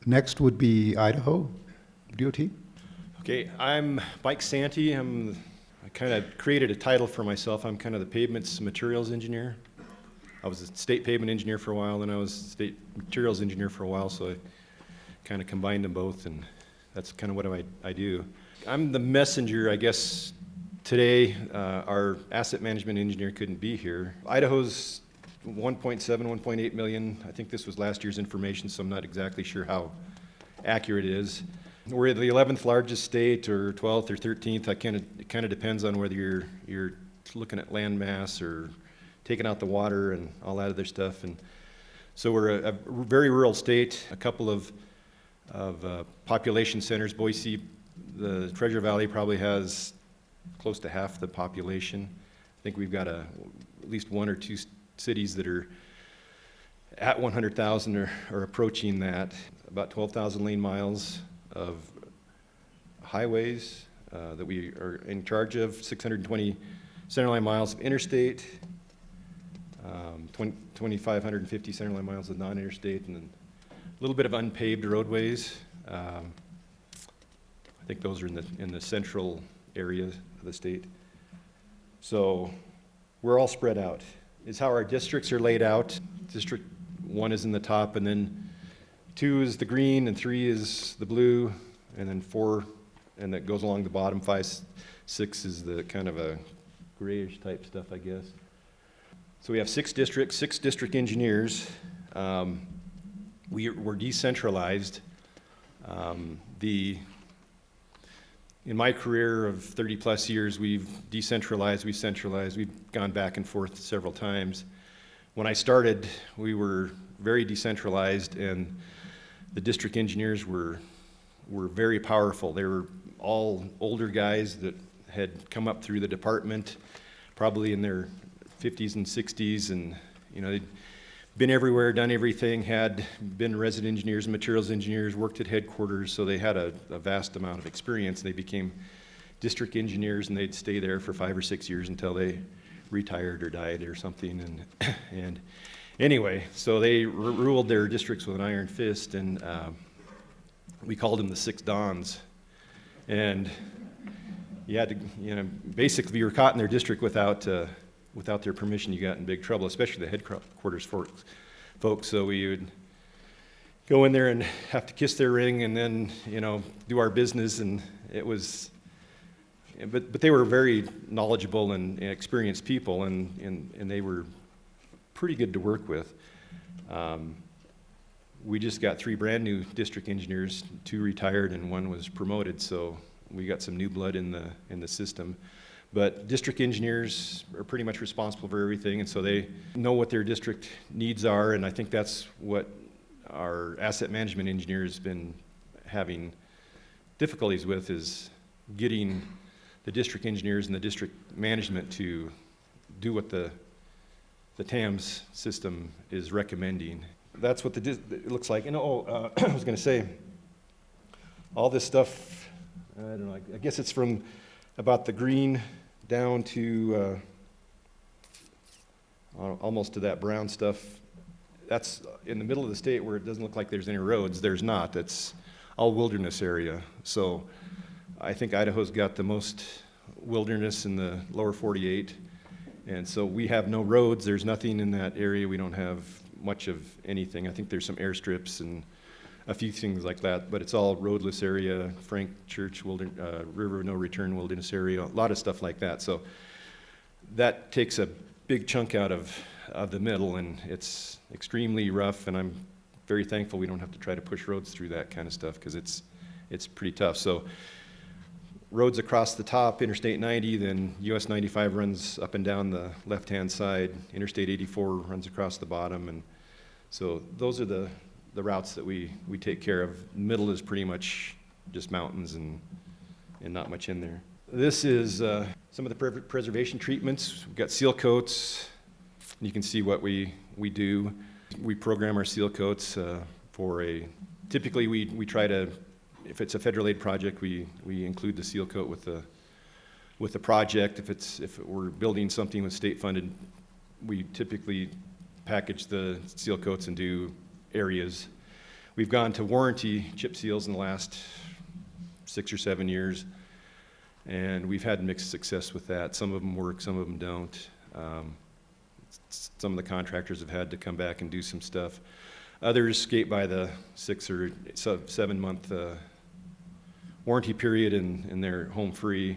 Next would be Idaho DOT. Okay, I'm Mike Santi. I kind of created a title for myself. I'm kind of the pavements materials engineer. I was a state pavement engineer for a while, then I was state materials engineer for a while, so I kind of combined them both, and that's kind of what I do. I'm the messenger, I guess. Today, our asset management engineer couldn't be here. Idaho's 1.7, 1.8 million. I think this was last year's information, so I'm not exactly sure how accurate it is. We're the 11th largest state, or 12th or 13th. It kind of depends on whether you're looking at land mass or taking out the water and all that other stuff. And so we're a very rural state. A couple of population centers. Boise, the Treasure Valley probably has close to half the population. I think we've got at least one or two cities that are at 100,000 or approaching that. About 12,000 lane miles of highways that we are in charge of, 620 centerline miles of interstate, 2,550 centerline miles of non-interstate, and then a little bit of unpaved roadways. I think those are in the central area of the state. So we're all spread out. Is how our districts are laid out. District 1 is in the top, and then 2 is the green, and 3 is the blue, and then 4, and that goes along the bottom. 5, 6 is the kind of a grayish type stuff, I guess. So we have 6 districts, 6 district engineers. We're decentralized. In my career of 30 plus years, we've decentralized, we've centralized, we've gone back and forth several times. When I started, we were very decentralized, and the district engineers were very powerful. They were all older guys that had come up through the department, probably in their 50s and 60s, and they'd been everywhere, done everything, had been resident engineers and materials engineers, worked at headquarters, so they had a vast amount of experience. They became district engineers, and they'd stay there for 5 or 6 years until they retired or died or something. And anyway, so they ruled their districts with an iron fist, and we called them the 6 Dons. And you had to, basically, if you were caught in their district without their permission, you got in big trouble, especially the headquarters folks. So we would go in there and have to kiss their ring, and then do our business. And it was, but they were very knowledgeable and experienced people, and they were pretty good to work with. We just got 3 brand new district engineers, 2 retired and 1 was promoted, so we got some new blood in the system. But district engineers are pretty much responsible for everything, and so they know what their district needs are, and I think that's what our asset management engineer has been having difficulties with, is getting the district engineers and the district management to do what the TAMS system is recommending. That's what it looks like. And I was going to say, all this stuff, I don't know, I guess it's from about the green down to almost to that brown stuff. That's in the middle of the state where it doesn't look like there's any roads. There's not. That's all wilderness area. So I think Idaho's got the most wilderness in the lower 48. And so we have no roads. There's nothing in that area. We don't have much of anything. I think there's some airstrips and a few things like that, but it's all roadless area, Frank Church, River of No Return wilderness area, a lot of stuff like that. So that takes a big chunk out of the middle, and it's extremely rough, and I'm very thankful we don't have to try to push roads through that kind of stuff, because it's pretty tough. So roads across the top, Interstate 90, then US 95 runs up and down the left-hand side, Interstate 84 runs across the bottom, and so those are the routes that we take care of. Middle is pretty much just mountains and not much in there. This is some of the preservation treatments. We've got seal coats. You can see what we do. We program our seal coats typically we try to, if it's a federal aid project, we include the seal coat with the project. If we're building something with state funded, we typically package the seal coats and do areas. We've gone to warranty chip seals in the last 6 or 7 years, and we've had mixed success with that. Some of them work, some of them don't. Some of the contractors have had to come back and do some stuff. Others skate by the 6 or 7 month warranty period and they're home free.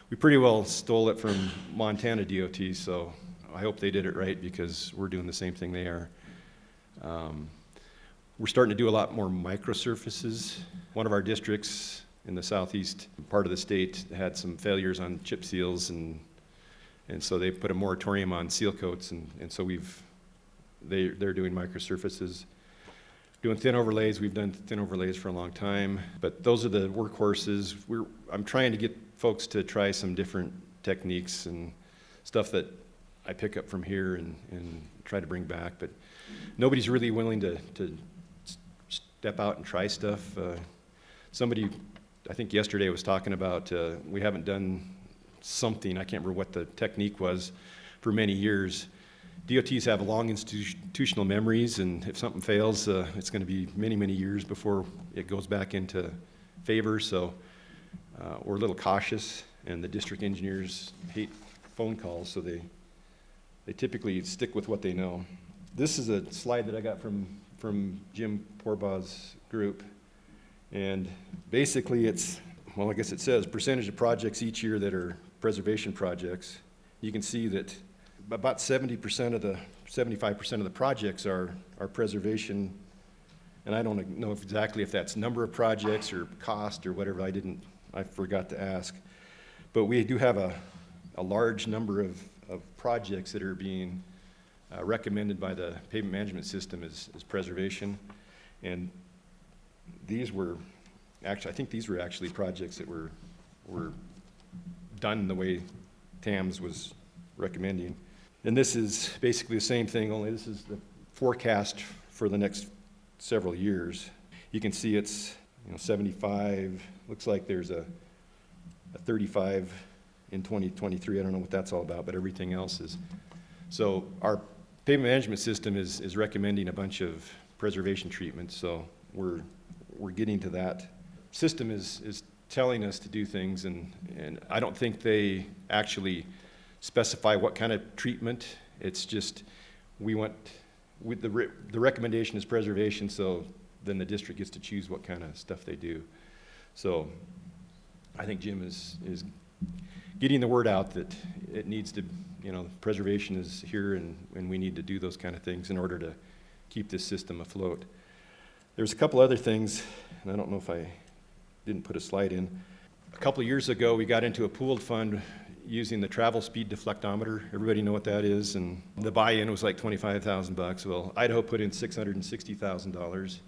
We pretty well stole it from Montana DOT, so I hope they did it right because we're doing the same thing they are. We're starting to do a lot more microsurfaces. One of our districts in the southeast part of the state had some failures on chip seals, and so they put a moratorium on seal coats, and so they're doing microsurfaces. Doing thin overlays, we've done thin overlays for a long time, but those are the workhorses. I'm trying to get folks to try some different techniques and stuff that I pick up from here and try to bring back, but nobody's really willing to step out and try stuff. Somebody, I think yesterday, was talking about we haven't done something, I can't remember what the technique was, for many years. DOTs have long institutional memories, and if something fails, it's going to be many, many years before it goes back into favor, so we're a little cautious, and the district engineers hate phone calls, so they typically stick with what they know. This is a slide that I got from Jim Porbaugh's group, and basically it's, well, I guess it says percentage of projects each year that are preservation projects. You can see that about 70% of the 75% of the projects are preservation, and I don't know exactly if that's number of projects or cost or whatever. I forgot to ask, but we do have a large number of projects that are being recommended by the pavement management system as preservation, and these were actually, I think these were actually projects that were done the way TAMS was recommending. And this is basically the same thing, only this is the forecast for the next several years. You can see it's 75, looks like there's a 35 in 2023. I don't know what that's all about, but everything else is. So our pavement management system is recommending a bunch of preservation treatments, so we're getting to that. System is telling us to do things, and I don't think they actually specify what kind of treatment. It's just the recommendation is preservation, so then the district gets to choose what kind of stuff they do. So I think Jim is getting the word out that it needs to, preservation is here, and we need to do those kind of things in order to keep this system afloat. There's a couple other things, and I don't know if I didn't put a slide in. A couple of years ago, we got into a pooled fund using the travel speed deflectometer. Everybody know what that is, and the buy-in was like $25,000. Well, Idaho put in $660,000.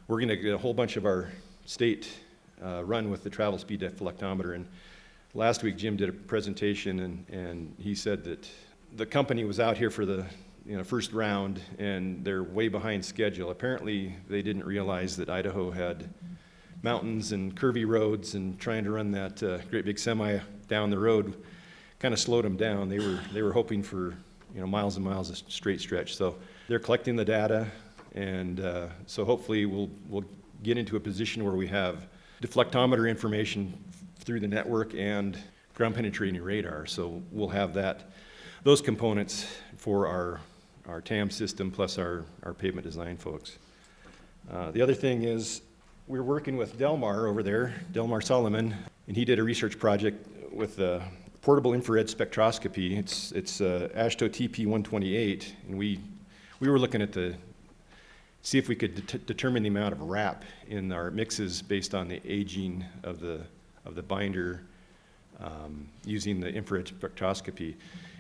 We're going to get a whole bunch of our state run with the travel speed deflectometer, and last week Jim did a presentation, and he said that the company was out here for the first round, and they're way behind schedule. Apparently, they didn't realize that Idaho had mountains and curvy roads, and trying to run that great big semi down the road kind of slowed them down. They were hoping for miles and miles of straight stretch. So they're collecting the data, and so hopefully we'll get into a position where we have deflectometer information through the network and ground penetrating radar. So we'll have those components for our TAM system plus our pavement design folks. The other thing is we're working with Delmar over there, Delmar Solomon, and he did a research project with portable infrared spectroscopy. It's AASHTO TP128, and we were looking at see if we could determine the amount of wrap in our mixes based on the aging of the binder using the infrared spectroscopy.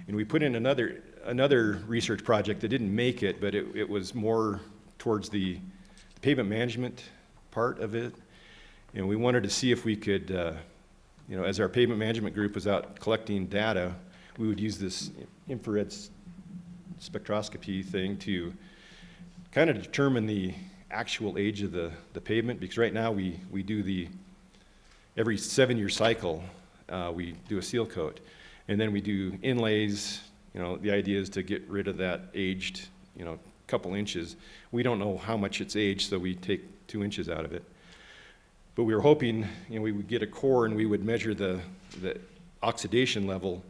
And we put in another research project that didn't make it, but it was more towards the pavement management part of it. And we wanted to see if we could, as our pavement management group was out collecting data, we would use this infrared spectroscopy thing to kind of determine the actual age of the pavement, because right now we do every 7-year cycle, we do a seal coat. And then we do inlays. The idea is to get rid of that aged, couple inches. We don't know how much it's aged, so we take 2 inches out of it. But we were hoping, we would get a core and we would measure the oxidation level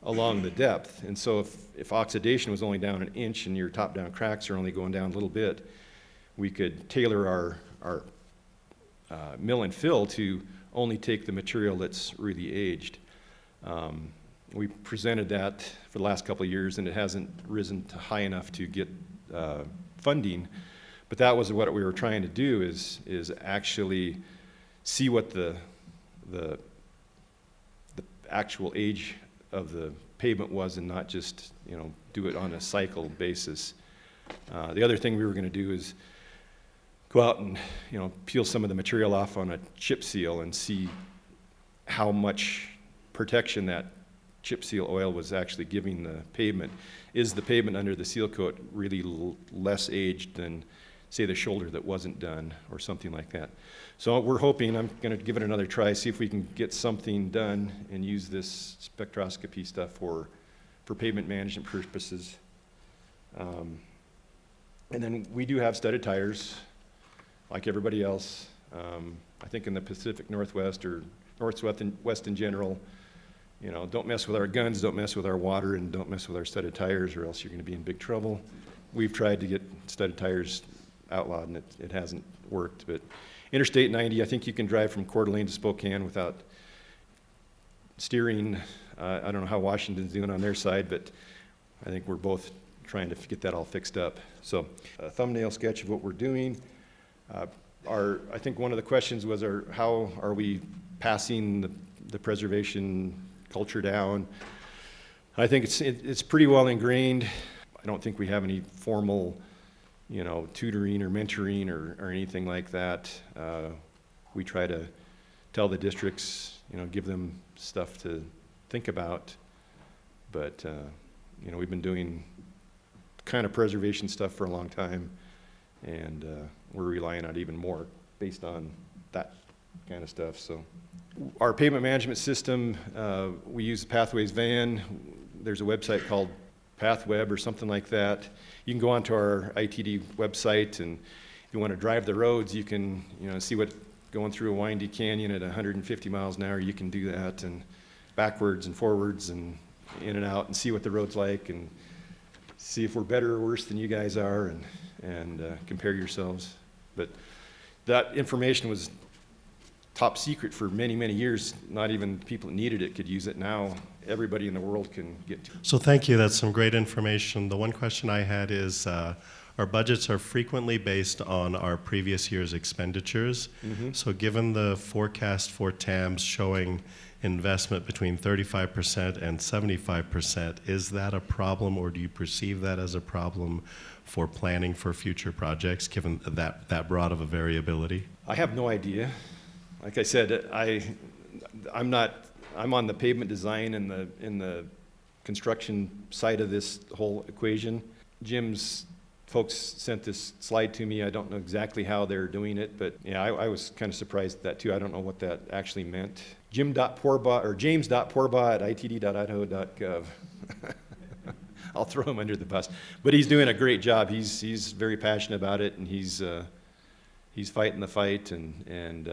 along the depth. And so if oxidation was only down 1 inch and your top-down cracks are only going down a little bit, we could tailor our mill and fill to only take the material that's really aged. We presented that for the last couple of years, and it hasn't risen to high enough to get funding. But that was what we were trying to do, is actually see what the actual age of the pavement was, and not just do it on a cycle basis. The other thing we were going to do is go out and peel some of the material off on a chip seal and see how much protection that chip seal oil was actually giving the pavement. Is the pavement under the seal coat really less aged than, say, the shoulder that wasn't done, or something like that? So we're hoping, I'm going to give it another try, see if we can get something done and use this spectroscopy stuff for pavement management purposes. And then we do have studded tires, like everybody else. I think in the Pacific Northwest, or Northwest in general, don't mess with our guns, don't mess with our water, and don't mess with our studded tires, or else you're going to be in big trouble. We've tried to get studded tires outlawed, and it hasn't worked. But Interstate 90, I think you can drive from Coeur d'Alene to Spokane without steering. I don't know how Washington's doing on their side, but I think we're both trying to get that all fixed up. So a thumbnail sketch of what we're doing. I think one of the questions was, how are we passing the preservation culture down? I think it's pretty well ingrained. I don't think we have any formal tutoring or mentoring or anything like that. We try to tell the districts, give them stuff to think about. But, we've been doing kind of preservation stuff for a long time, and we're relying on it even more based on that kind of stuff. So our pavement management system, we use Pathways Van. There's a website called PathWeb or something like that. You can go onto our ITD website, and if you want to drive the roads, you can see what going through a windy canyon at 150 miles an hour, you can do that, and backwards and forwards and in and out, and see what the road's like, and see if we're better or worse than you guys are, and compare yourselves. But that information was top secret for many, many years. Not even people that needed it could use it. Now everybody in the world can get to it. So thank you. That's some great information. The one question I had is, our budgets are frequently based on our previous year's expenditures. Mm-hmm. So given the forecast for TAMS showing investment between 35% and 75%, is that a problem, or do you perceive that as a problem for planning for future projects, given that broad of a variability? I have no idea. Like I said, I'm on the pavement design and in the construction side of this whole equation. Jim's folks sent this slide to me. I don't know exactly how they're doing it, but yeah, I was kind of surprised at that too. I don't know what that actually meant. James.Poorbaugh@itd.idaho.gov. I'll throw him under the bus, but he's doing a great job. He's very passionate about it, and he's fighting the fight, and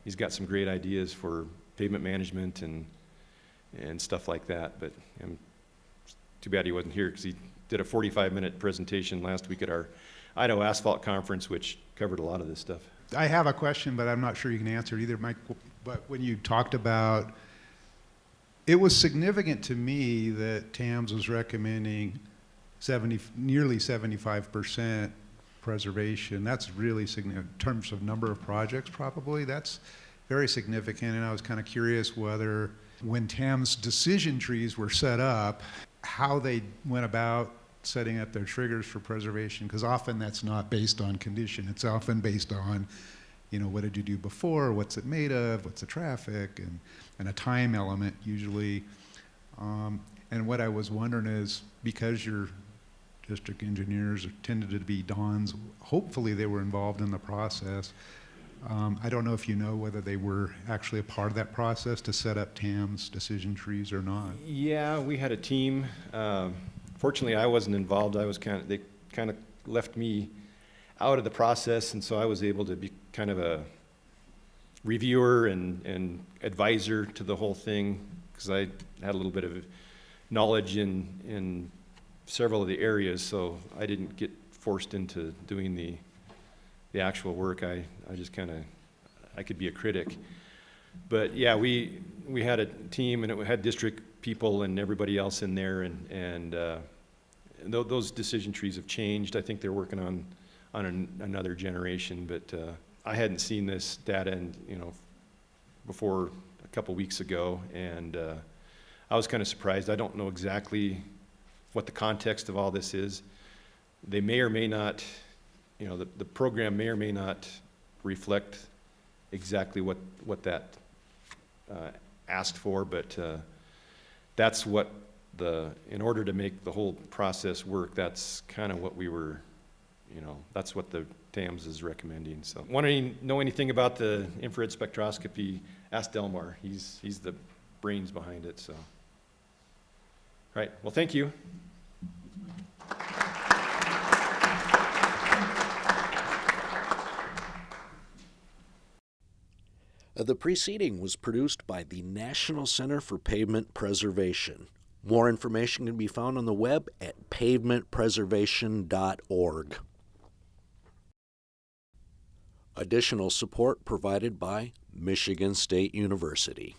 he's got some great ideas for pavement management and stuff like that. But too bad he wasn't here, because he did a 45-minute presentation last week at our Idaho Asphalt Conference, which covered a lot of this stuff. I have a question, but I'm not sure you can answer it either, Mike. But when you talked about, it was significant to me that TAMS was recommending nearly 75% preservation. That's really significant in terms of number of projects, probably. That's very significant, and I was kind of curious whether, when TAM's decision trees were set up, how they went about setting up their triggers for preservation, because often that's not based on condition. It's often based on, what did you do before, what's it made of, what's the traffic, and a time element usually. And what I was wondering is, because your district engineers tended to be Dons, hopefully they were involved in the process. I don't know if you know whether they were actually a part of that process to set up TAM's decision trees or not. Yeah, we had a team. Fortunately, I wasn't involved. They kind of left me out of the process, and so I was able to be kind of a reviewer and advisor to the whole thing, because I had a little bit of knowledge in several of the areas, so I didn't get forced into doing the actual work. I just kind of, I could be a critic. But yeah, we had a team, and it had district people and everybody else in there, and those decision trees have changed. I think they're working on another generation, but I hadn't seen this data before a couple weeks ago, and I was kind of surprised. I don't know exactly what the context of all this is. They may or may not, the program may or may not reflect exactly what that asked for, but that's what in order to make the whole process work, that's kind of what we were, that's what the TAMS is recommending. So, want to know anything about the infrared spectroscopy? Ask Delmar. He's the brains behind it. So, all right. Well, thank you. The preceding was produced by the National Center for Pavement Preservation. More information can be found on the web at pavementpreservation.org. Additional support provided by Michigan State University.